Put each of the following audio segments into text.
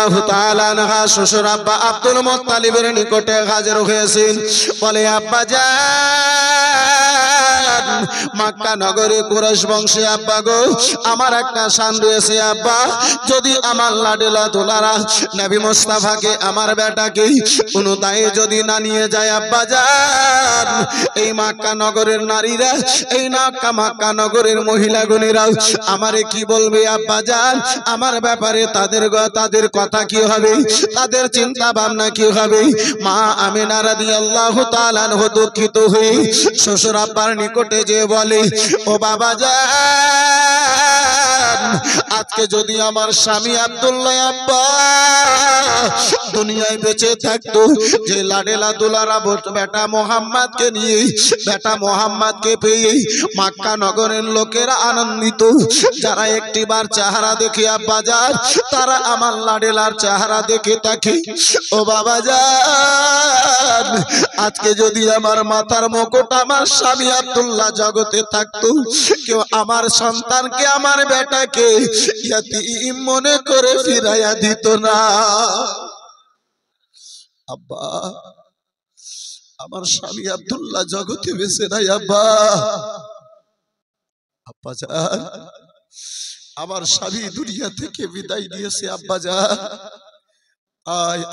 রাদিয়াল্লাহু তাআলা আনহা শ্বশুর আব্বা আব্দুল মুত্তালিবের নিকটে হাজির হয়েছেন। বলে আব্বা যান, মক্কা নগরে কুরাইশ বংশে আব্বা গো আমার একটা শান রয়েছে আব্বা, যদি আমার লাডেলা দুলারা নবী মুস্তাফাকে আমার বেটাকে কোনো দায়ে যদি না নিয়ে যায় আব্বা যান, এই মক্কা নগরের নারীরা, এই মক্কা নগরের মহিলাগণেরা আমারে কি বলবে আব্বা যান, আমার ব্যাপারে তাদের কথা কি হবে, তাদের চিন্তা ভাবনা কি হবে। মা আমিনা রাদিয়াল্লাহু তাআলা আনহা দুঃখিত হয়ে শ্বশুর আব্বার নিকটে যে বলে, ও বাবা যান, আজকে যদি আমার স্বামী আব্দুল্লাহ আব্বা দুনিয়ায় বেঁচে থাকতো, যে লাডেলা দুলারা বেটা মোহাম্মদকে নিয়ে, বেটা মোহাম্মদকে পেয়ে মক্কা নগরের লোকেরা আনন্দিত, যারা একটিবার চেহারা দেখে আব্বা যান তারা আমার লাডেলার চেহারা দেখে থাকে। ও বাবা যান, আজকে যদি আমার মাথার মুকুট আমার স্বামী আব্দুল্লাহ জগতে থাকতো, কেউ আমার সন্তানকে আমার বেটাকে ইয়াতীম মনে করে ফিরাইয়া দিত না। আব্বা, আমার স্বামী আব্দুল্লাহ জগতে বেঁচে নাই আব্বা। আব্বা যান, আমার স্বামী দুনিয়া থেকে বিদায় নিয়েছে আব্বা যান।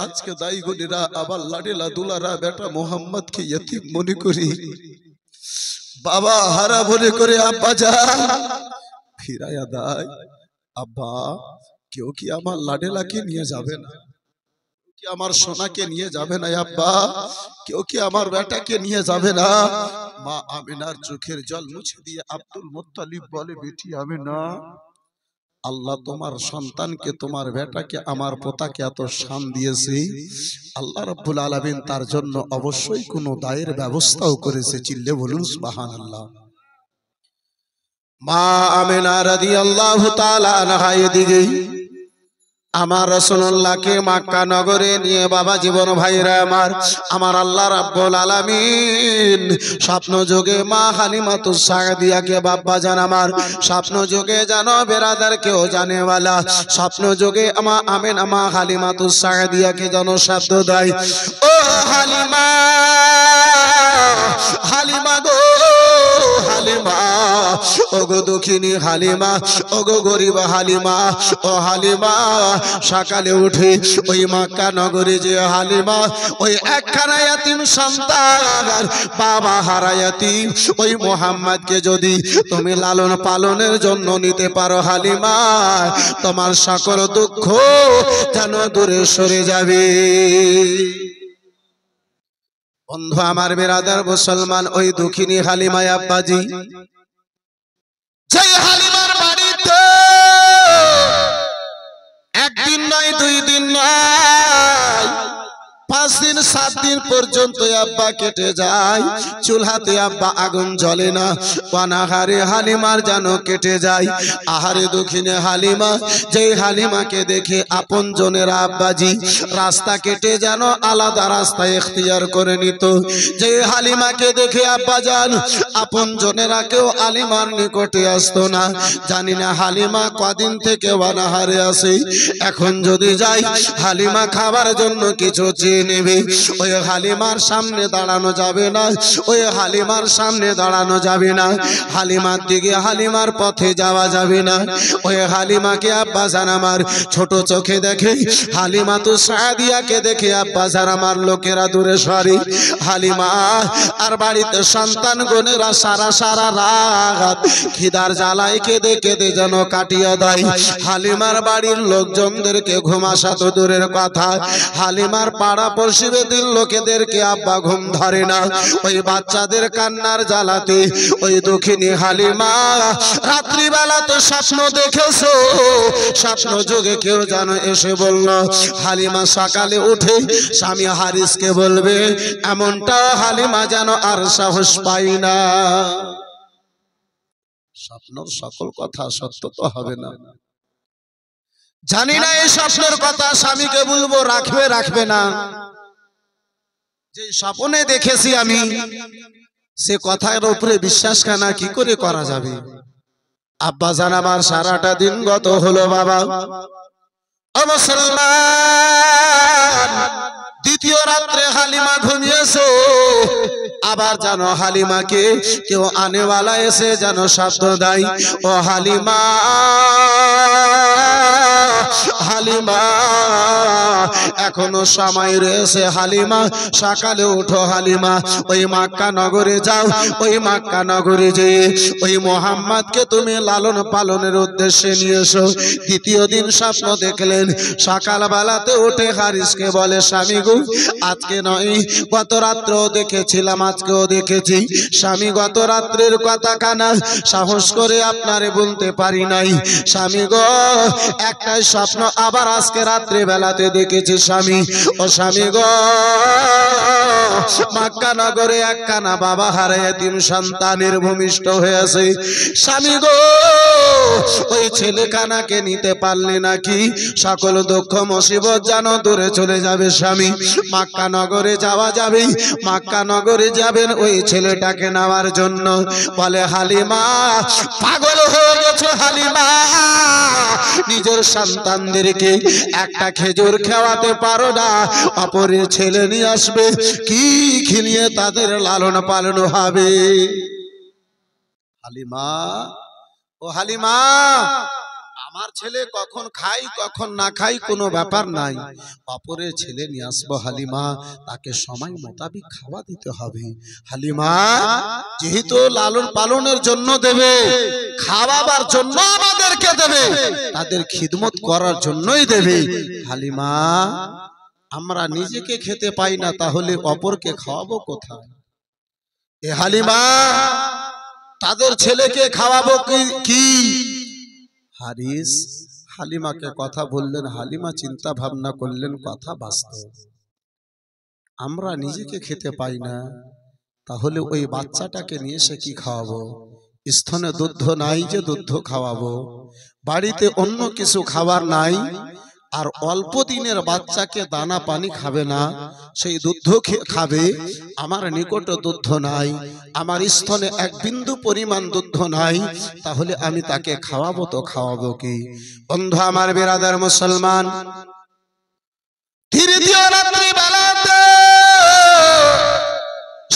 আজকে দায়ী গুণীরা আবার লাডেলা দুলারা বেটা মোহাম্মদকে ইয়তীম মনে করি, বাবা হারা মনে করে আব্বা যান ফিরাইয়া দেয়। আব্বা, কেউ কি আমার লাডেলাকে নিয়ে যাবে না? কি আমার সোনাকে নিয়ে যাবে না আব্বা? কেউ কি আমার বেটাকে নিয়ে যাবে না? মা আমিনার চোখের জল মুছে দিয়ে আব্দুল মুত্তালিব বলে, বেটি আমিনা, আল্লাহ তোমার সন্তানকে, তোমার বেটাকে, আমার পোতাকে এত শান দিয়েছে, আল্লাহ রাব্বুল আলামিন তার জন্য অবশ্যই কোনো দায়ের ব্যবস্থাও করেছে। চিল্লে বলুন সুবহানাল্লাহ। মা আমিনা রাদিয়াল্লাহু তাআলা আনহা এদিকে আমার রাসূলুল্লাহকে মক্কা নগরে নিয়ে বাবা জীবন ভাইরা আমার আল্লাহ রাব্বুল আলামিন স্বপ্ন যোগে মা হালিমাতুস সাদিয়াকে বাবা জান আমার স্বপ্ন যোগে জানো বেরাদার কেউ জানে वाला স্বপ্ন যোগে মা আমিনা মা হালিমাতুস সাদিয়াকে জানো শব্দ দেয়, ও হালিমা, হালিমা গো হালিমা, ওগো দক্ষিণী হালিমা, ওগো গরিব হালিমা, ও হালিমা, সকালে উঠে ওই মক্কা নগরে যে হালিমা ওই একখানা ইয়াতীম সন্তান বাবা হারা ইয়াতীম ওই মোহাম্মদকে যদি তুমি লালন পালনের জন্য নিতে পারো হালিমা, তোমার সকল দুঃখ যেন দূরে সরে যাবে। বন্ধু আমার বেরাদার মুসলমান, ওই দক্ষিণী হালিমা আব্বাজি, সেই হালিমার বাড়িতে একদিন নয়, দুই দিন নয়, 5 দিন 7 দিন পর্যন্ত আব্বা কেটে যায়, চুলহাতে আব্বা আগুন জ্বলে না, অনাহারে হালিমার যেন কেটে যায়। আহারে দক্ষিণে হালিমা, যেই হালিমাকে দেখে আপন জনেরা আব্বাজি রাস্তা কেটে যেন আলাদা রাস্তা ইখতিয়ার করে নিত, যেই হালিমাকে দেখে আব্বা যান আপন জনেরা কেউ হালিমার নিকটে আসতো না। জানি না হালিমা কদিন থেকে অনাহারে আছে, এখন যদি যাই হালিমা খাবার জন্য কিছু নেবে, ওই হালিমার সামনে দাঁড়ানো যাবে না, ওই হালিমার সামনে দাঁড়ানো যাবে না, হালিমার দিকে হালিমার পথে যাওয়া যাবে না। ওই হালিমাকে আব্বা জান আমার ছোট চোখে দেখে, হালিমাতুস সাদিয়াকে দেখে আব্বা জান আমার লোকেরা দূরে সরে। হালিমা আর বাড়িতে সন্তান গনেরা সারা সারা রাত খিদার জ্বালায় কেঁদে কেঁদে যেন কাটিয়ে দেয়। হালিমার বাড়ির লোকজনদেরকে ঘুমাসা তো দূরের কথা, হালিমার পাড়া পড়শিবেদিন লোকেদেরকে আব্বা ঘুম ধরে না। ওই বাচ্চাদের কান্নার জ্বালাতে ওই দক্ষিণী হালিমা রাত্রিবেলা তো স্বপ্ন দেখেছো, স্বপ্ন যোগে কেউ যেন এসে বলল, হালিমা সকালে উঠে স্বামী হারিসকে বলবে, এমনটা হালিমা যেন আর সাহস পাই না। স্বপ্নর সকল কথা সত্য তো হবে না, জানি না এই স্বপ্নের কথা স্বামীকে বলবো রাখবে রাখবে না। যে স্বপ্নে দেখেছি আমি সে কথার উপরে বিশ্বাস কেনা কি করে করা যাবে। আব্বা জান আমার সারাটা দিন গত হলো বাবা, ও মুসলমান দ্বিতীয় রাত্রে হালিমা ঘুমিয়েছে, আবার জানো হালিমাকে কেউ আনেওয়ালা এসে যেন শব্দ দেয়, ও হালিমা হালিমা এখনো সময় রয়েছে, হালিমা সকালে উঠো, হালিমা ওই মক্কা নগরে যাও, ওই মক্কা নগরে যেয়ে ওই মোহাম্মদকে তুমি লালন পালনের উদ্দেশ্যে নিয়ে এসো। দ্বিতীয় দিন স্বপ্ন দেখলেন, সকালবেলাতে উঠে হারিসকে বলে, স্বামী গো আজকে নয় গত রাত্রেও দেখেছিলাম, আজকেও দেখেছি স্বামী, গত রাত্রের কথা কানা সাহস করে আপনারে বলতে পারি নাই স্বামী গো, একটাই স্বপ্ন আবার আজকে রাত্রে বেলাতে দেখেছি স্বামী। ও স্বামী গো, মক্কা নগরে একখানা বাবা হারা এতিম সন্তানের ভূমিষ্ঠ হয়েছে স্বামী গো, ওই ছেলেখানাকে নিতে পারলে নাকি সকল দুঃখ মুসিবত যেন দূরে চলে যাবে স্বামী। মক্কা নগরে যাওয়া যাবে, মক্কা নগরে যাবেন ওই ছেলেটাকে নেওয়ার জন্য। বলে হালিমা পাগল হয়ে গেছে হালিমা, নিজের সন্তানদেরকে একটা খেজুর খাওয়াতে পারো না, অপরের ছেলে নিয়ে আসবে, কি খিলিয়ে তাদের লালন পালন হবে। হালিমা ও হালিমা, আমার ছেলে কখন খাই কখন না খাই কোনো ব্যাপার নাই, অপরের ছেলে নিয়ে আসবো হালিমা, তাকে সময় মোতাবিক খাওয়া দিতে হবে। হালিমা যেহেতু লালন পালনের জন্য দেবে, খাওয়াবার জন্য আমাদেরকে দেবে, তাদের খিদমত করার জন্যই দেবে। হালিমা আমরা নিজেকে খেতে পাই না, তাহলে অপরকে খাওয়াবো কোথায়? এ হালিমা তাদের ছেলেকে খাওয়াবো কি? হারিস হালিমাকে কথা বললেন, হালিমা চিন্তা ভাবনা করলেন, কথা বাস্তব, আমরা নিজেকে খেতে পাই না, তাহলে ওই বাচ্চাটাকে নিয়ে এসে কি খাওয়াবো? স্তনে দুধ নাই যে দুধ খাওয়াবো, বাড়িতে অন্য কিছু খাবার নাই, আর অল্প দিনের বাচ্চাকে দানা পানি খাবে না, সেই দুধ খাবে, আমার নিকট দুধ নাই, আমার স্তনে এক বিন্দু পরিমাণ দুধ নাই, তাহলে আমি তাকে খাওয়াবো তো খাওয়াবো কি? বন্ধু আমার বিরাদার মুসলমান, তৃতীয় রাত্রি বেলাতে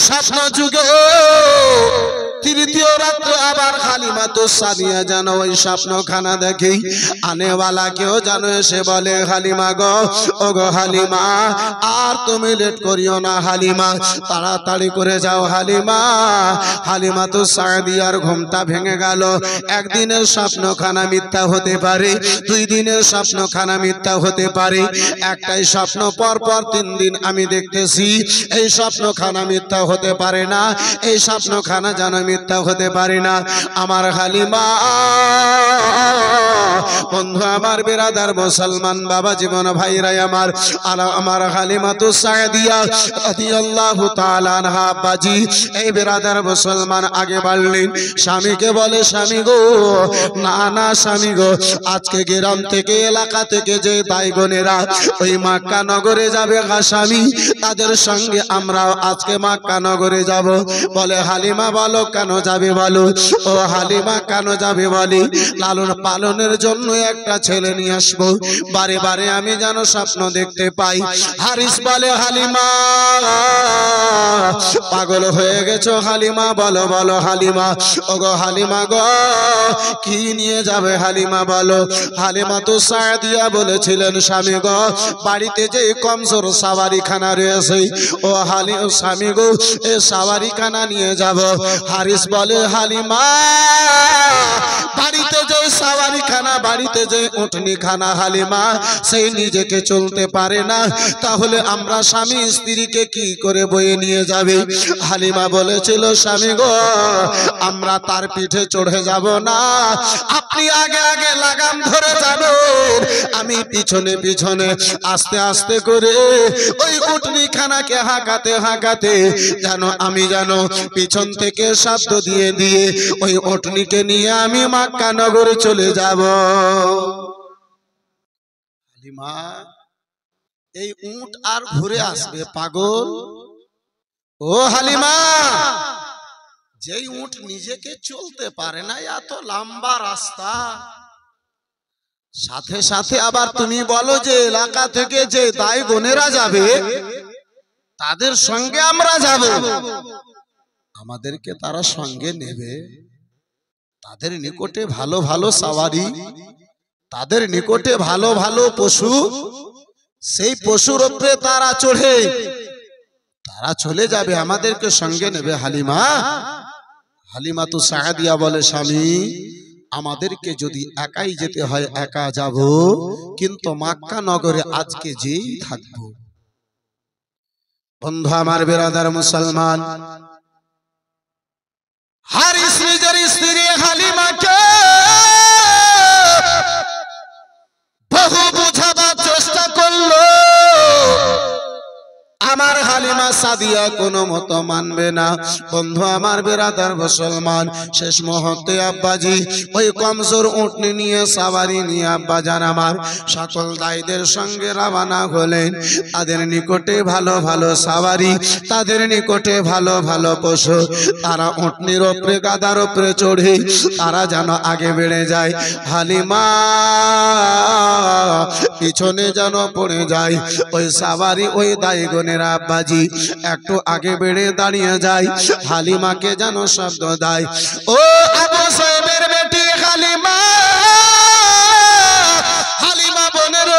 স্বপ্ন যুগে তৃতীয় রাত্রে আবার হালিমা তো সাদিয়া জানো ওই স্বপ্নখানা দেখি, আনেওয়ালা কেউ জানো এসে বলে, হালিমা গো ও গো হালিমা আর তুমি লেট করিও না হালিমা, তাড়াতাড়ি করে যাও হালিমা। হালিমা তো সাদিয়ার ঘুমটা ভেঙে গেল, একদিনের স্বপ্নখানা মিথ্যা হতে পারে, 2 দিনের স্বপ্নখানা মিথ্যা হতে পারে, একটাই স্বপ্ন পর পর 3 দিন আমি দেখতেছি, এই স্বপ্নখানা মিথ্যা হতে পারে না, এই স্বপ্নখানা জানো মিথ্যা হতে পারে না। আমার হালিমা বন্ধু আমার বিরাদার মুসলমান বাবা জীবন ভাইরা আমার, আমার হালিমা তো সাদিয়া রাদিয়াল্লাহু তাআলা আনহা বাজি, এই বিরাদার মুসলমান আগে বাড়লেন, স্বামীকে বলে, স্বামী গো না না স্বামী গো, আজকে গ্রাম থেকে এলাকা থেকে যে ভাই বোনেরা ওই মক্কা নগরে যাবে গা স্বামী, তাদের সঙ্গে আমরাও আজকে মক্কা নগরে যাব। বলে হালিমা বলো কেন যাবে বলো? ও হালিমা কেন যাবে বলে, লালন পালনের জন্য একটা ছেলে নিয়ে আসবো, বারে বারে আমি যেন স্বপ্ন দেখতে পাই। হারিস বলে, হালিমা পাগল হয়ে গেছো হালিমা, বলো বলো হালিমা, ও গো হালিমা গো কি নিয়ে যাবে হালিমা বলো? হালিমা তো সাদিয়া বলেছিলেন, স্বামী গো বাড়িতে যে কমজোর সাওয়ারিখানা রয়েছে, ও স্বামী গো এ সাওয়ারিখানা নিয়ে যাব। হারিস বলে, হালিমা বাড়িতে যে সাওয়ারিখানা, বাড়িতে যে উঠনি খানা হালিমা সেই নিজেকে চলতে পারে না, তাহলে আমরা স্বামী স্ত্রীকে কি করে বয়ে নিয়ে যাবে? হালিমা বলেছিল, স্বামী গো আমরা তার পিঠে চড়ে যাব না, আপনি আগে আগে লাগাম ধরে যাবেন, আমি পিছনে পিছনে আস্তে আস্তে করে ওই উঠনি খানাকে হাঁকাতে হাঁকাতে যেন আমি যেন পিছন থেকে শব্দ দিয়ে দিয়ে ওই উঠনিকে নিয়ে আমি মক্কা নগরে চলে যাব। হালিমা এই উট আর ঘুরে আসবে পাগল? ও হালিমা যেই উট নিজেকে চলতে পারে না, এত লম্বা রাস্তা, সাথে সাথে আবার তুমি বলো যে এলাকা থেকে যে দাই বোনেরা যাবে তাদের সঙ্গে আমরা যাব, আমাদেরকে তারা সঙ্গে নেবে? তাদের নিকটে ভালো ভালো সাওয়ারি, তাদের নিকটে ভালো ভালো পশু, সেই পশুর উপরে তারা চড়ে তারা চলে যাবে, আমাদেরকে সঙ্গে নেবে। হালিমা তো সাদিয়া বলে, স্বামী আমাদেরকে যদি একাই যেতে হয় একা যাব, কিন্তু মক্কা নগরে আজকে যেই থাকবো। বন্ধু আমার, বেরাদার মুসলমান, হারিস নিজের স্ত্রী হালিমাকে বহু বুঝাবার চেষ্টা করলো, আমার হালিমা সাদিয়া কোনো মতো মানবে না। বন্ধু আমার, বেরাদার মুসলমান, শেষ মুহূর্তে আব্বাজি ওই কমজোর উটনি নিয়ে, সাওয়ারি নিয়ে আব্বাজান আমার সকল দায়ীদের সঙ্গে রওনা হলেন। তাদের নিকটে ভালো ভালো সাওয়ারি, তাদের নিকটে ভালো ভালো পশু, তারা উটনির ওপরে গাদার ওপরে চড়ে তারা যেন আগে বেড়ে যায়, হালিমা পিছনে যেন পড়ে যায়। ওই সাওয়ারি ওই দায়ীগণের আব্বাজি একটু আগে বেড়ে দাঁড়িয়ে যায়, হালিমাকে যেন শব্দ দেয়, ও আবু সাহেবের বেটি হালিমা, হালিমা বোনের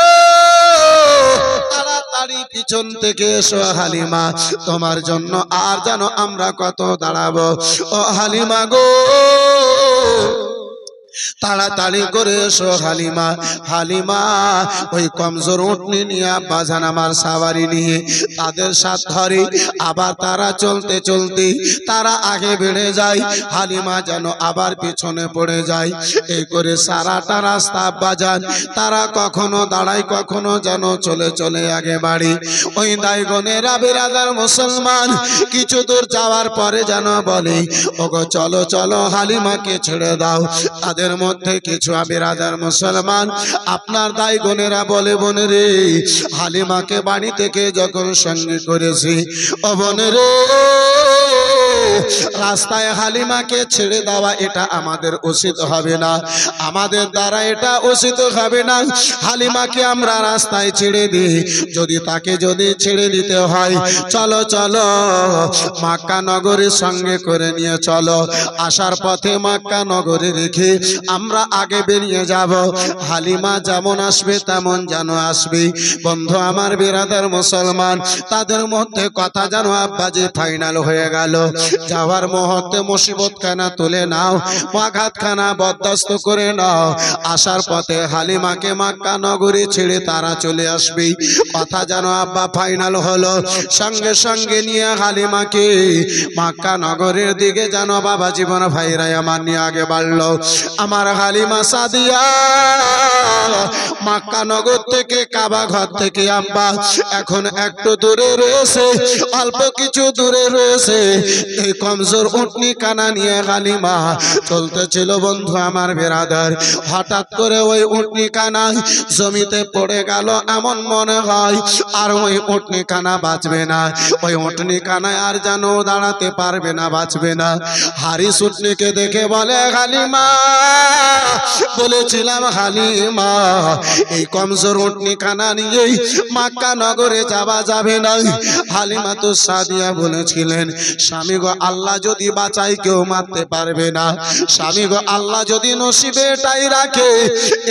তাড়াতাড়ি পিছন থেকে এসো হালিমা, তোমার জন্য আর যেন আমরা কত দাঁড়াবো। ও হালিমা গো, তাড়াতাড়ি করে এসো হালিমা। হালিমা ওই কমজোর উটনি নিয়ে বাজান আমার সাওয়ারি নিয়ে তাদের সাথ ধরে, আবার তারা চলতে চলতে তারা আগে বেড়ে যায়, হালিমা যেন আবার পিছনে পড়ে যায়। এই করে সারাটা রাস্তা বাজান তারা কখনো দাঁড়ায়, কখনো যেন চলে চলে আগে বাড়ি। ওই দায়গণেরা বেরাদার মুসলমান কিছু দূর যাওয়ার পরে যেন বলে, ওগো চলো চলো হালিমাকে ছেড়ে দাও। তাদের মধ্যে কিছু বেরাদার মুসলমান আপনার দায়গণেরা বলে, বোনে রে, হালিমাকে বাড়ি থেকে যখন সঙ্গে করেছি, ও বোনে রে, রাস্তায় হালিমাকে ছেড়ে দেওয়া এটা আমাদের উচিত হবে না, আমাদের দ্বারা এটা উচিত হবে না। হালিমাকে আমরা রাস্তায় ছেড়ে দিই, যদি তাকে যদি ছেড়ে দিতে হয়, চলো চলো মক্কা নগরীর সঙ্গে করে নিয়ে চলো, আসার পথে মক্কা নগরে রেখে আমরা আগে বেরিয়ে যাব। হালিমা যেমন আসবে তেমন যেন আসবে। বন্ধু আমার, বেরাদার মুসলমান, তাদের মধ্যে কথা যেন আব্বাজি ফাইনাল হয়ে গেল। যাওয়ার মুহূর্তে মুসিবত খানা তুলে নাও, আঘাত খানা বরদাস্ত করে নাও, আসার পথে হালিমাকে মক্কা নগরী ছেড়ে তারা চলে আসবে। কথা যেন আব্বা ফাইনাল হলো। সঙ্গে সঙ্গে নিয়ে হালিমাকে মক্কা নগরের দিকে যেন বাবা জীবন ভাইরা আমার নিয়ে আগে বাড়লো। আমার হালিমা সাদিয়া মক্কা নগর থেকে, কাবা ঘর থেকে আব্বা এখন একটু দূরে রয়েছে, অল্প কিছু দূরে রয়েছে। এই কমজোর উটনি কানা নিয়ে হালিমা চলতেছিল। বন্ধু আমার বেরাদার, হঠাৎ করে ওই উটনি কানা জমিতে পড়ে গেল, এমন মনে হয় আর ওই উটনি কানা বাঁচবে না। ওই উটনি কানায় আর যেন দাঁড়াতে পারবে না, বাঁচবে না। হারিস উটনিকে দেখে বলে, হালিমা, বলেছিলাম হালিমা, এই কমজোর উটনি কানা নিয়েই মক্কা নগরে যাওয়া যাবে না। হালিমা তো সাদিয়া বলেছিলেন, স্বামী গো, আল্লাহ যদি বাঁচাই কেউ মারতে পারবে না। স্বামী গো, আল্লাহ যদি নসিবে এটাই রাখে,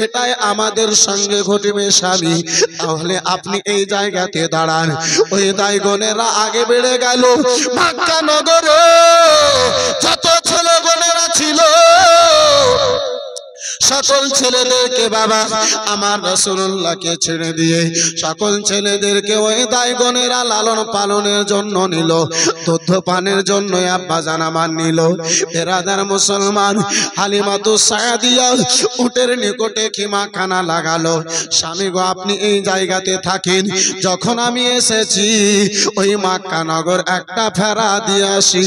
এটাই আমাদের সঙ্গে ঘটবে স্বামী। তাহলে আপনি এই জায়গাতে দাঁড়ান। ওই দায়গণেরা আগে বেড়ে গেল। মক্কা নগরে যত ছেলেগণেরা ছিল সকল ছেলেদেরকে বাবা আমার রাসূলুল্লাহকে ছেড়ে দিয়ে সকল ছেলেদেরকে ওই দায়গণেরা লালন পালনের জন্য নিল, দুধ পানের জন্য আব্বা জান আমার নিল। বেরাদার মুসলমান, হালিমাতু সাদিয়া উটের নিকটে খিমাখানা লাগালো। স্বামী গো, আপনি এই জায়গাতে থাকেন, যখন আমি এসেছি ওই মক্কা নগর একটা ফেরা দিয়ে আসি,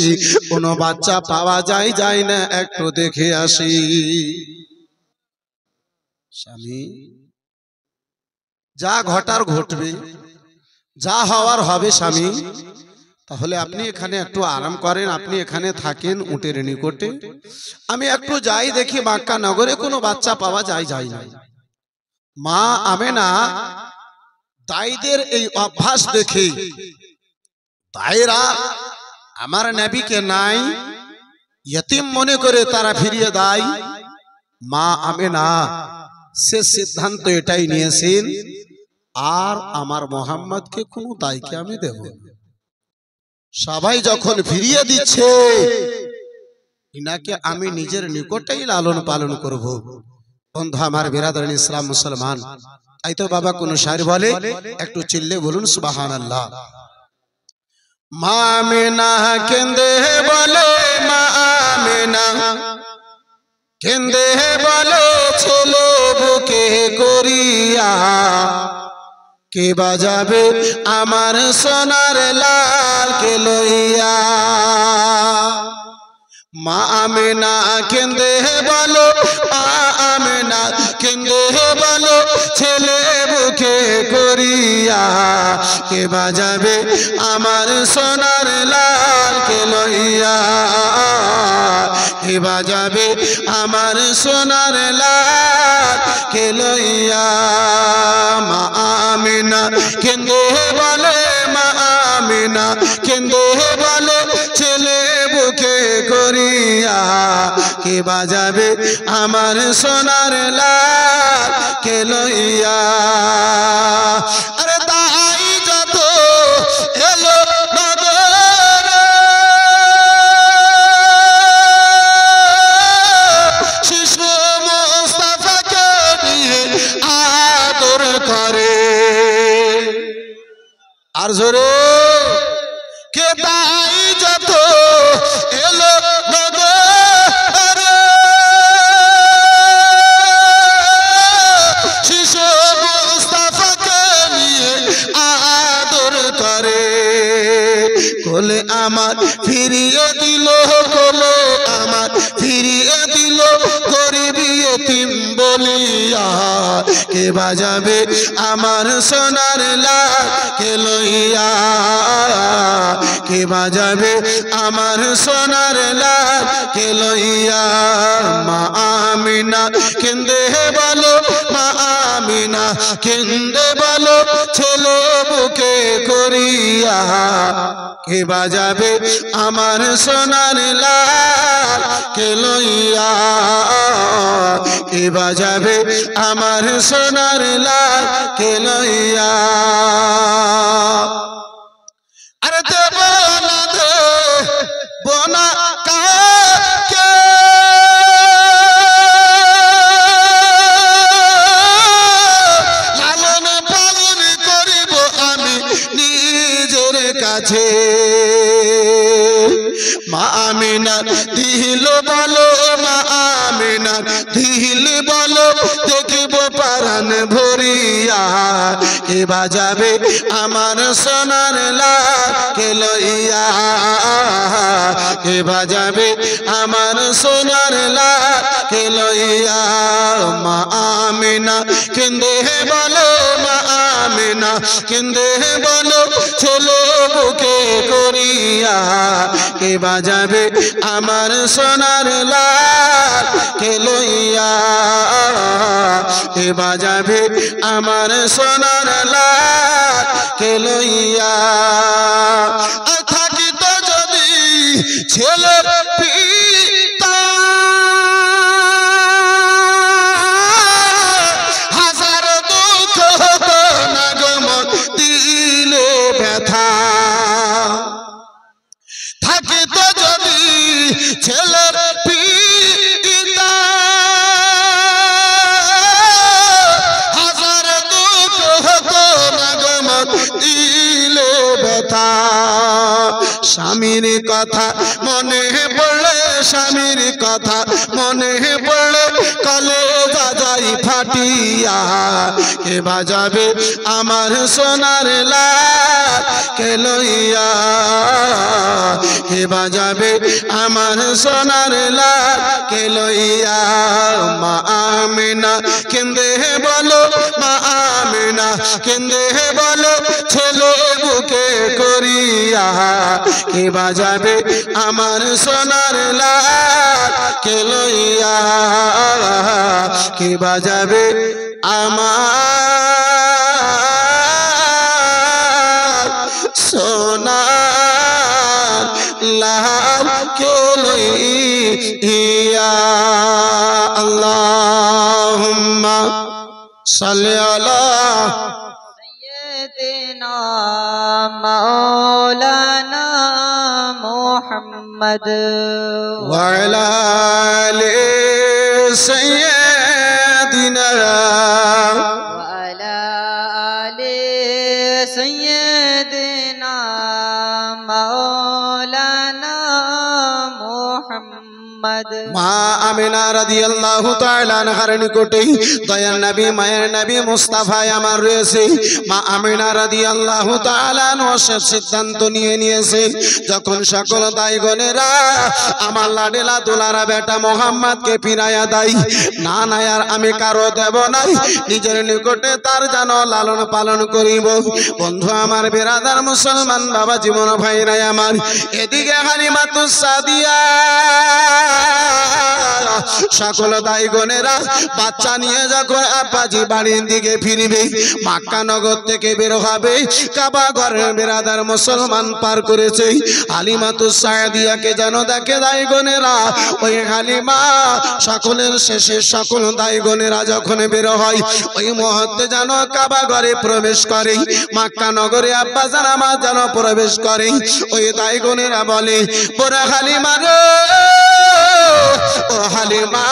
কোনো বাচ্চা পাওয়া যায় না, একটু দেখে আসি। স্বামী, যা ঘটার ঘটবে, যা হওয়ার হবে স্বামী। তাহলে আপনি এখানে একটু আরাম করেন, আপনি এখানে থাকেন উটের নিকটে, আমি একটু যাই দেখি মক্কা নগরে কোনো বাচ্চা পাওয়া যায় না। মা আমেনা দাইদের এই অভ্যাস দেখে তাইরা আমার নবীকে নাই ইয়তিম মনে করে তারা ফিরিয়ে দেয়। মা আমেনা সে সিদ্ধান্ত এটাই নিয়েছেন, আর আমার মোহাম্মদকে কোনো দায়কে আমি দেব না। সবাই যখন ফিরিয়ে দিচ্ছে, ইনাকে আমি নিজের নিকটেই লালন পালন করব। বন্ধু আমার বিরাদরান ইসলাম মুসলমান, তাই তো বাবা কোন শায়ের বলে, একটু চিল্লে বলুন সুবহানাল্লাহ। মা আমেনা কেঁদে বলে, মা আমেনা কেঁদে বলে, ছেলে বুকে করিয়া কে বাজাবে আমার সোনার লালকে লইয়া। মা আমেনা কেঁদে বলো, মা আমেনা কেঁদে বলো, ছেলে বুকে করিয়া কে বাজাবে আমার সোনার লালকে লইয়া, কে বাজাবে আমার সোনার লালকে লইয়া। মা আমেনা কেঁদে বলে, মা আমেনা কেঁদে বলে, ছেলে বুকে করিয়া কে বাজাবে আমার সোনার লালকে লইয়া। আরে দাই যত এলো নগরে, শিশু মুস্তাফাকে নিয়ে আদর করে। আর জোরে কে দাই যত এলো নগরে, শিশু মুস্তাফাকে নিয়ে আদর করে। কোলে আমার ফিরিয়ে দিল, কোলে আমার ফিরিয়ে দিল, গরিব ইয়তিম বলিয়া কে বাজাবে আমার সোনার লালকে লইয়া, কে বাজাবে আমার সোনার লালকে লইয়া। মা আমেনা কেঁদে বলো, মা আমেনা কেঁদে বলো, ছেলে বুকে করিয়া কে বাজাবে আমার সোনার লালকে লইয়া, কে বাজাবে আমার সোনার লালকে লইয়া। আরে দেব না দেব না কাকে, লালন পালন করিব আমি নিজের কাছে। মা আমেনা দিল বলো, মা আমেনা দিল বলো, দেখিব পারান ভরিয়া কে বাজাবে আমার সোনার লালকে লইয়া, কে বাজাবে আমার সোনার লালকে লইয়া। মা আমেনা কেঁদে বলো, মা আমেনা কেঁদে বলো, ছেলে বুকে করিয়া কে বাজাবে আমার সোনার লালকে লইয়া, কে বাজাবে আমার সোনার লালকে লইয়া। থাকিত যদি ছেলে পিতা, হাজার দুঃখ হতো না গো মন দিলে ব্যথা। থাকিত যদি ছেলের পিতা, হাজার দুঃখ হতো না গো মন দিলে ব্যথা। স্বামীর কথা মনে পড়লে, স্বামীর কথা মনে পড়লে, কলেজা যাই ফাটিয়া কে বাজাবে আমার সোনার লালকে লইয়া, কে বাজাবে আমার সোনার লালকে লইয়া। মা আমেনা কেঁদে বলো, মা আমেনা কেঁদে বলো, ছেলে বুকে করিয়া কে বাজাবে আমার সোনার লালকে লইয়া, কে বাজাবে আমার সোনার লাভ লইয়া আল্লাহুম্মা সাল্লি আলা সাইয়্যিদিনা মাওলানা মুহাম্মদ ওয়া আলা আলি সাইয়্যিদিনা ওয়া আলা আলি সাইয়্যিদিনা মাওলানা মুহাম্মদ। মা আমিনা রাদিয়াল্লাহু তাআলা আনহার নিকটে দয়ার নবী মায়ের নবী মুস্তাফা আমার রয়েছে। মা আমিনা রাদিয়াল্লাহু তাআলা আনহা সিদ্ধান্ত নিয়েছেন যখন সকল দাইগণেরা আমার লাডেলা দুলারা বেটা মুহাম্মদকে ফিরাইয়া দেয়, না না আর আমি কারো দেব নাই, নিজের নিকটে তার যেন লালন পালন করিব। বন্ধু আমার, বেরাদার মুসলমান বাবা জীবন ভাইরা আমার, এদিকে হালিমাতুস সাদিয়া সকল দাইগণেরা বাচ্চা নিয়ে যখন আব্বাজি বাড়ির দিকে ফিরবে, মক্কা নগর থেকে বের হবে, কাবা ঘরের বেরাদার মুসলমান পার করেছে। হালিমাতুস সাদিয়াকে যেন দেখে দাইগণেরা, ওই হালিমা সকলের শেষে সকল দাইগণেরা যখন বের হয়, ওই মুহূর্তে যেন কাবা ঘরে প্রবেশ করে, মক্কা নগরে আব্বা জানামা যেন প্রবেশ করে। ওই দাইগণেরা বলে, বড় হালিমা রে, ও হালিমা,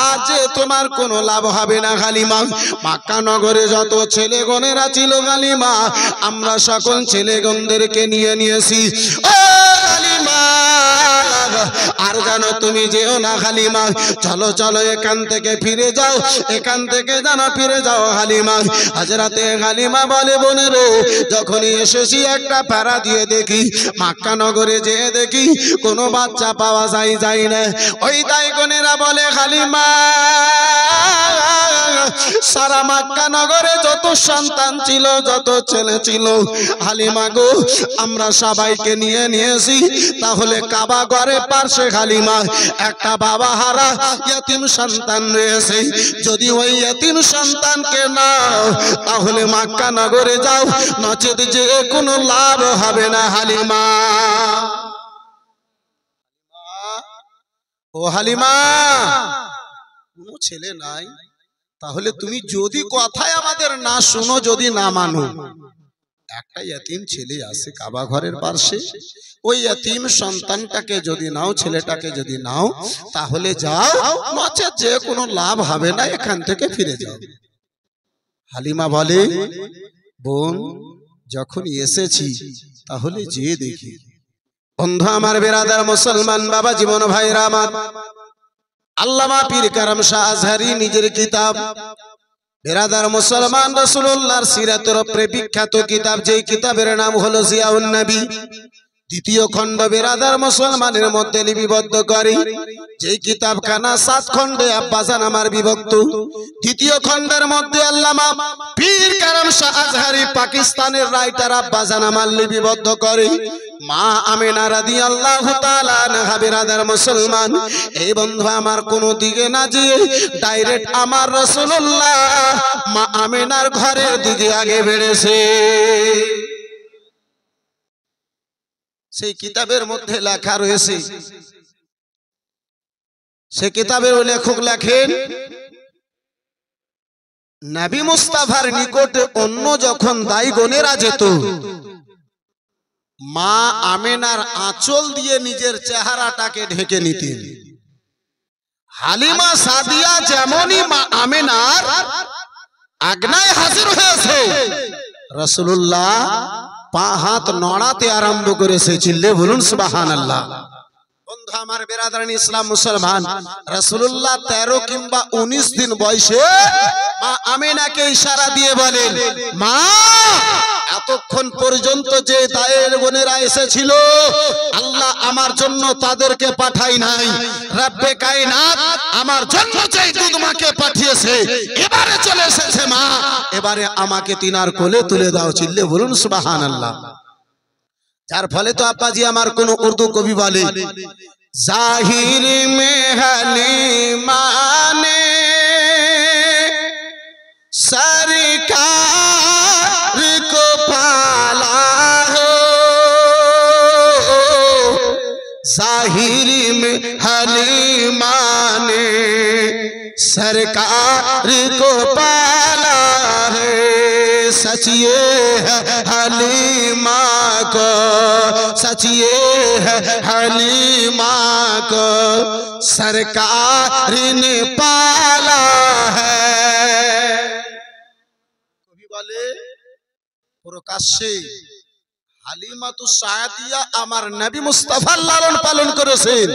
আজ তোমার কোনো লাভ হবে না হালিমা। মক্কা নগরে যত ছেলেগণেরা ছিল হালিমা, আমরা সকল ছেলেগণদেরকে নিয়েছি। ও হালিমা, আর জানো তুমি যেও না হালিমা, চলো চলো এখান থেকে ফিরে যাও, এখান থেকে জানো ফিরে যাও হালিমা। হাজরাতে হালিমা বলে, বোনেরো, যখনই এসেছি একটা প্যারা দিয়ে দেখি, মক্কা নগরে যেয়ে দেখি কোনো বাচ্চা পাওয়া যায় না। ওই দাইগণেরা বলে, হালিমা, সারা মক্কা নগরে যত সন্তান ছিল, যত ছেলে ছিল, হালিমা গো, আমরা সবাইকে নিয়েছি। তাহলে কাবা ঘরে পার্শ্বে হালিমা একটা বাবা হারা ইয়তিম সন্তান রয়েছে, যদি ওই ইয়তিম সন্তানকে নাও তাহলে মক্কা নগরে যাও, নচেত যে কোনো লাভ হবে না হালিমা। ও হালিমা, কোনো ছেলে নাই, তাহলে তুমি যদি কথায় আমাদের না শুনো, যদি না মানো, একটা ইয়তিম ছেলে আছে কাবা ঘরের পাশে, ওই ইয়তিম সন্তানটাকে যদি নাও, ছেলেটাকে যদি নাও, তাহলে যাও, নচেত যে কোনো লাভ হবে না, এখান থেকে ফিরে যাও। হালিমা বলে, বোন, যখন এসেছি তাহলে যে দেখি। বন্ধু আমার, বেরাদার মুসলমান বাবা জীবন ভাইরা আমার, আল্লামা পীর কারাম শাহ আজহারি নিজের কিতাব বেরাদার মুসলমান রাসূলুল্লাহর সিরাতের উপরে বিখ্যাত কিতাব, যেই কিতাবের নাম হলো জিয়াউন নবী, দ্বিতীয় খণ্ড বেরাদার মুসলমানের মধ্যে লিপিবদ্ধ করে। যেই কিতাবখানা 7 খণ্ডে আব্বাজান আমার বিভক্ত। দ্বিতীয় খণ্ডের মধ্যে আল্লামা পীর কারাম শাহ আজহারি পাকিস্তানের রাইটার আব্বাজান আমার লিপিবদ্ধ করে। মা আমিনা রাদিয়াল্লাহু তাআলা আনহা বেরাদার মুসলমান, এই বন্ধু আমার, কোন দিকে না যেয়ে ডাইরেক্ট আমার রাসূলুল্লাহ মা আমিনার ঘরের দিকে আগে বেড়েছে। সেই কিতাবের মধ্যে লেখা রয়েছে, সে কিতাবের লেখক লেখেন, নবী মুস্তাফার নিকটে অন্য যখন দাইগণেরা যেত, মা আমিনার আঁচল দিয়ে নিজের চেহারাটাকে ঢেকে নিতেন। হালিমা সাদিয়া যেমনই মা আমিনার আজ্ঞায় হাজির হয়েছে, রাসূলুল্লাহ পা হাত নড়াতে আরম্ভ করেছে। চিল্লে বলুন সুবহানাল্লাহ। বন্ধু আমার, বেরাদারান ইসলাম মুসলমান, রাসূলুল্লাহ 13 কিংবা 19 দিন বয়সে মা আমিনাকে ইশারা দিয়ে বলেন, মা, এতক্ষণ পর্যন্ত যে দায়ের বোনেরা এসেছিল, আল্লাহ আমার জন্য তাদেরকে পাঠাই নাই, রব্বে কায়নাত আমার জন্য যে দুধ মাকে পাঠিয়েছে, এবারে চলে এসেছে মা, এবারে আমাকে তিনার কোলে তুলে দাও। চিল্লে বলুন সুবহানাল্লাহ। যার ফলে তো আব্বাজি আমার কোন উর্দু কবি বলে, জাহির মে হালিমা ने सरकार को पाला हो, सरकार को पाला है, सच ये है हलीमा को, सच ये है हलीमा को सरकार ने पाला है। कभी बोले প্রকাশ্যে হালিমাতুস সাদিয়া আমার নবী মুস্তাফার লালন পালন করেছেন,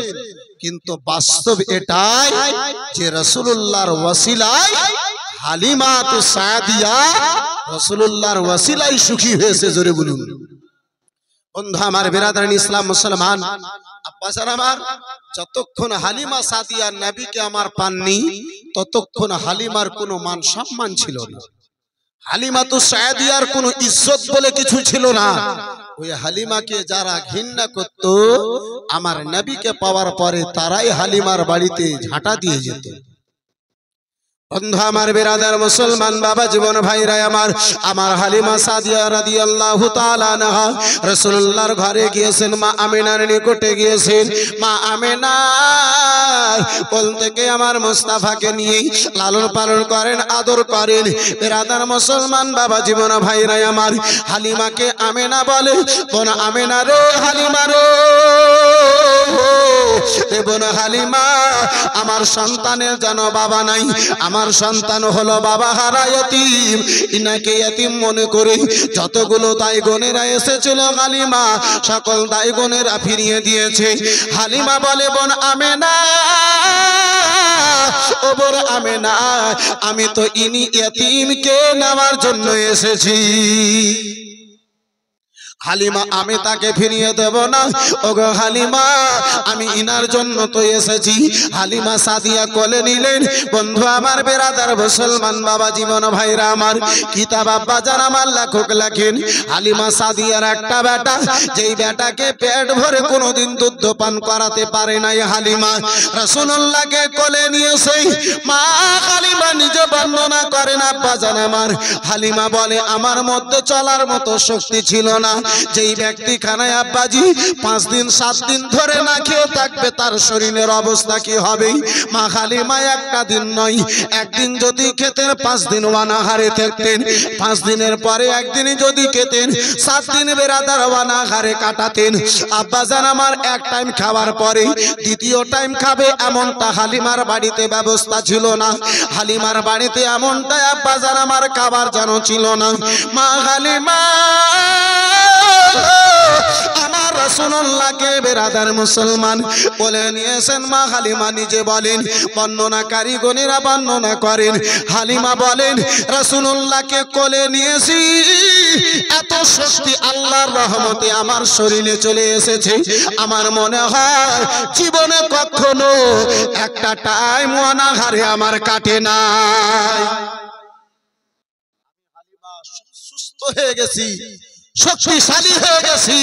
কিন্তু বাস্তব এটাই যে রাসূলুল্লাহর ওয়াসিলায় হালিমাতুস সাদিয়া রাসূলুল্লাহর ওয়াসিলায় সুখী হয়েছে। জোরে বলুন। বন্ধু আমার, বিরাদরান ইসলাম মুসলমান, আব্বাসান আমার, যতক্ষণ হালিমা সাদিয়া নবীকে আমার পাননি ততক্ষণ হালিমার কোনো মান সম্মান ছিল না। হালিমাতুস সাদিয়ার কোনো ইজ্জত বলে কিছু ছিল না। ওই হালিমাকে যারা ঘৃণা করত আমার নবীকে পাওয়ার পরে তারাই হালিমার বাড়িতে ঝাঁটা দিয়ে যেত। বন্ধু আমার, বিরাদার মুসলমান বাবা জীবন ভাইরা আমার, আমার হালিমা সাদিয়া রাদিয়াল্লাহু তাআলা আনহা রাসূলুল্লাহর ঘরে গিয়েছেন, মা আমিনার নিকটে গিয়েছেন। মা আমিনা কোল থেকে আমার মুস্তাফাকে নিয়ে লালন পালন করেন, আদর করেন। বিরাদার মুসলমান বাবা জীবন ভাইরা আমার, হালিমাকে আমিনা বলে, বোন আমিনা রে, হালিমা রে, বোন হালিমা, আমার সন্তানের যেন বাবা নাই, আমার সন্তান হলো বাবা হারা ইতিম, ইনাকে ইতিম মনে করে যতগুলো দায় গুণেরা এসেছিল হালিমা সকল দায় গুণেরা ফিরিয়ে দিয়েছে। হালিমা বলে, বোন আমেনা, ও বোন আমেনা, আমি তো ইনি ইতিমকে নেওয়ার জন্য এসেছি। হালিমা, আমি তাকে ফিরিয়ে দেব না। ওগো হালিমা, আমি ইনার জন্য তো এসেছি। হালিমা সাদিয়া কোলে নিলেন। বন্ধু আমার, বেরাদার মুসলমান বাবা জীবন ভাইরা আমার, কিতাব আব্বা জান আমার লেখক লেখেন, হালিমা সাদিয়ার একটা বেটা, যেই বেটাকে পেট ভরে কোনোদিন দুধ পান করাতে পারে নাই হালিমা, রাসূলুল্লাহকে কোলে নিয়েছে। মা হালিমা নিজে বর্ণনা করেন, আব্বা জান আমার, হালিমা বলে, আমার মধ্যে চলার মতো শক্তি ছিল না। যেই ব্যক্তি খানায় আব্বাজি 5 দিন 7 দিন ধরে না খেয়ে থাকবে তার শরীরের অবস্থা কি হবে? মা হালিমা একটা দিন নয়, একদিন যদি খেতেন 5 দিন অনাহারে থাকতেন, 5 দিনের পরে একদিন যদি খেতেন 7 দিন বেরাদার অনাহারে কাটাতেন। আব্বাজান আমার এক টাইম খাওয়ার পরে দ্বিতীয় টাইম খাবে এমনটা হালিমার বাড়িতে ব্যবস্থা ছিল না। হালিমার বাড়িতে এমনটা আব্বাজান আমার খাবার যেন ছিল না। মা হালিমা আমার রাসূলুল্লাহকে বেরাদার মুসলমান বলে নিয়েছেন। মা হালিমা নিজে বলেন, বর্ণনাকারী গণেরা বর্ণনা করেন, হালিমা বলেন, রাসূলুল্লাহকে কোলে নিয়েছি, এত শক্তি আল্লাহর রহমতে আমার শরীরে চলে এসেছে, আমার মনে হয় জীবনে কখনো একটা টাইম অনাহারে আমার কাটে নাই। হালিমা সুস্থ হয়ে গেছি, শক্তিশালী হয়ে গেছি।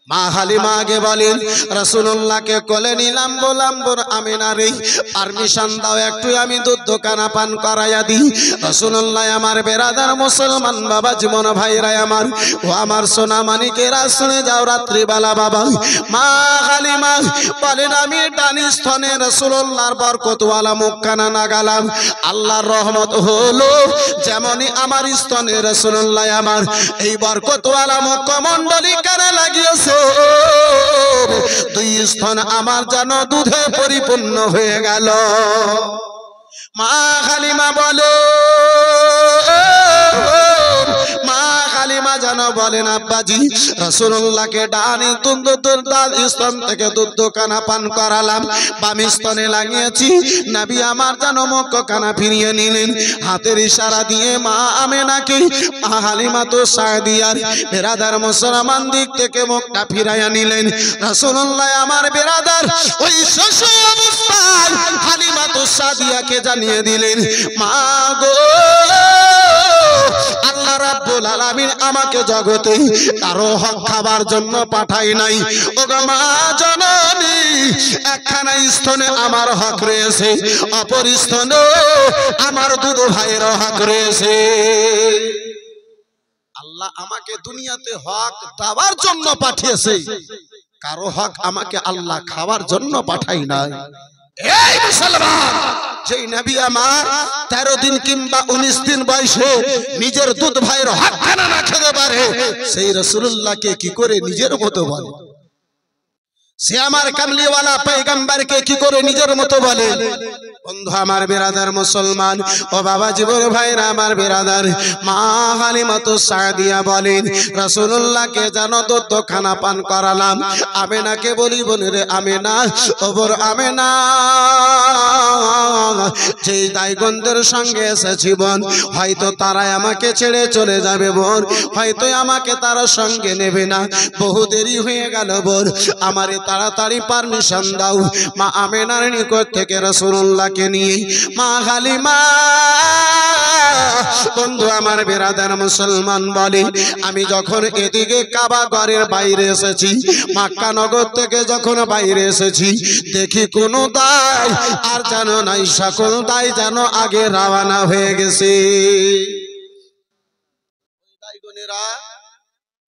মা হালিমা আগে বলেন, রাসূলুল্লাহকে কোলে নিলাম, বললাম, বোন আমিনা রে, পারমিশন দাও একটু আমি দুধ দোকানা পান করাইয়া দিই। রাসূলুল্লাহ আমার বেরাদার মুসলমান বাবা জীবন ভাইরা আমার, ও আমার সোনা মানিকেরা শুনে যাও রাত্রিবেলা বাবা। মা হালিমা বলেন, আমি ডান স্তনে রাসূলুল্লাহর বরকতওয়ালা মুখখানা নাগালাম, আল্লাহর রহমত হলো যেমনই আমার স্তনে রাসূলুল্লাহ আমার এই বরকতওয়ালা মুখমণ্ডলী কানে লাগিয়েছে, দুই স্তন আমার যেন দুধে পরিপূর্ণ হয়ে গেল। মা হালিমা বলে, মা হালিমা যেন বলেন, আব্বাজি রাসূলুল্লাহকে ডান স্তন থেকে দুধ দোকানা পান করালাম, বাম স্তনে লাগিয়েছি, নবী আমার যেন মুখ কানা ফিরিয়ে নিলেন, হাতের ইশারা দিয়ে মা আমেনাকে মা হালিমা তো সাদিয়ার বেরাদার মুসলমান দিক থেকে মুখটা ফিরাইয়া নিলেন। রাসূলুল্লাহ আমার বেরাদার ওই শিশু অবস্থায় হালিমা তো সাদিয়াকে জানিয়ে দিলেন, মা গো, আল্লাহ রাব্বুল আলামিন আমাকে জগতে কারো হক খাবার জন্য পাঠাই নাই। ও গো মা জননী, একখানা স্তনে আমার হক রয়েছে, অপর স্তনে আমার দুধ ভাইয়ের হক রয়েছে। আল্লাহ আমাকে দুনিয়াতে হক দেওয়ার জন্য পাঠিয়েছে, কারো হক আমাকে আল্লাহ খাওয়ার জন্য পাঠাই নাই। এই মুসলমান, যেই নবী আমার 13 দিন কিংবা 19 দিন বয়সে নিজের দুধ ভাইয়ের হাতখানা না খেতে পারে, সেই রাসূলুল্লাহকে কি করে নিজের মতো বলে? সে আমার কামলিওয়ালা পয়গম্বরকে কি করে নিজের মতো বলে? বন্ধু আমার বিরাদার মুসলমান ও বাবা জীবন ভাইরা আমার বিরাদার, মা হালিমাতু সাদিয়া বলেন রাসূলুল্লাহকে জানো দুধ খানা পান করালাম। আমেনাকে বলি, বলি রে আমেনা, ওবর আমেনা, যেই দায়গন্ধের সঙ্গে এসেছি বোন, হয়তো তারাই আমাকে ছেড়ে চলে যাবে বোন, হয়তো আমাকে তারা সঙ্গে নেবে না, বহু দেরি হয়ে গেল বোন, আমারে তাড়াতাড়ি পারমিশন দাও। মা আমেনার নিকট থেকে রাসূলুল্লাহকে নিয়ে মা হালিমা, বন্ধু আমার বিরাদার মুসলমান বলে, আমি যখন এদিকে কাবা ঘরের বাইরে এসেছি, মক্কা নগর থেকে যখন বাইরে এসেছি, দেখি কোনো দায় আর জানো নাই, সকল দায় যেন আগে রওনা হয়ে গেছে।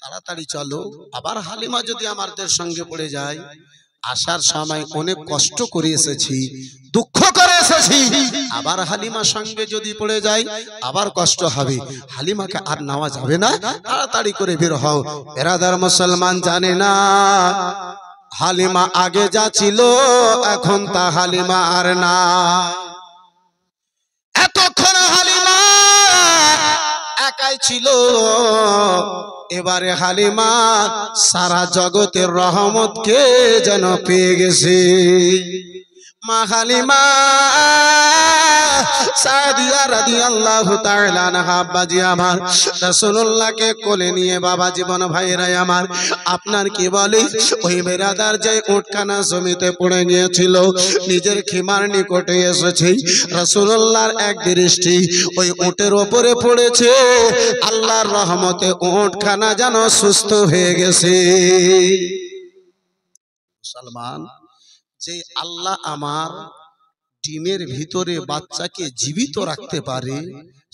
তাড়াতাড়ি চলো। আবার হালিমা যদি আমাদের সঙ্গে পড়ে যায়, আসার সময় অনেক কষ্ট করে এসেছি, দুঃখ করে এসেছি, আবার হালিমার সঙ্গে যদি পড়ে যায় আবার কষ্ট হবে, হালিমাকে আর নেওয়া যাবে না, তাড়াতাড়ি করে বের হও। বিরাদার মুসলমান জানে না হালিমা আগে যা ছিল এখন তা হালিমা আর না। এতক্ষণ হালিমা একাই ছিল, এবারে হালিমা সারা জগতের রহমতকে যেন পেয়ে গেছে। মা হালিমা সাদিয়া রাদিয়াল্লাহু তাআলা আনহা, আব্বাজি আমার রাসূলুল্লাহকে কোলে নিয়ে, বাবা জীবন ভাইরা আমার, আপনার কি বলে, ওই বেরাদার যে উটখানা জমিতে পড়ে গিয়েছিল, নিজের খিমার নিকটে এসেছে, রাসূলুল্লাহর এক দৃষ্টি ওই উটের উপরে পড়েছে, আল্লাহর রহমতে উটখানা যেন সুস্থ হয়ে গেছে। মুসলমান, যে আল্লাহ আমার ডিমের ভিতরে বাচ্চাকে জীবিত রাখতে পারে,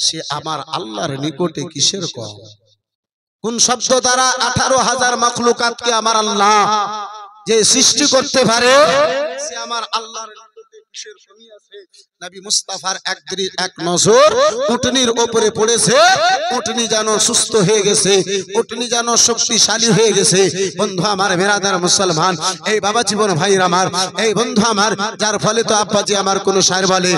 সে আমার আল্লাহর নিকটে কিসের কম? কোন শব্দ দ্বারা 18,000 মাখলুকাতকে আমার আল্লাহ যে সৃষ্টি করতে পারে, সে আমার আল্লাহর নিকটে কিসের কমি আছে? নবী মুস্তাফার এক নজর উটনির উপরে পড়েছে, উটনি যেন সুস্থ হয়ে গেছে, উটনি যেন শক্তিশালী হয়ে গেছে। বন্ধু আমার বিরাদার মুসলমান, এই বাবা জীবন ভাইরা আমার, এই বন্ধু আমার, যার ফলে তো আব্বাজি আমার কোন শায়ের বলে,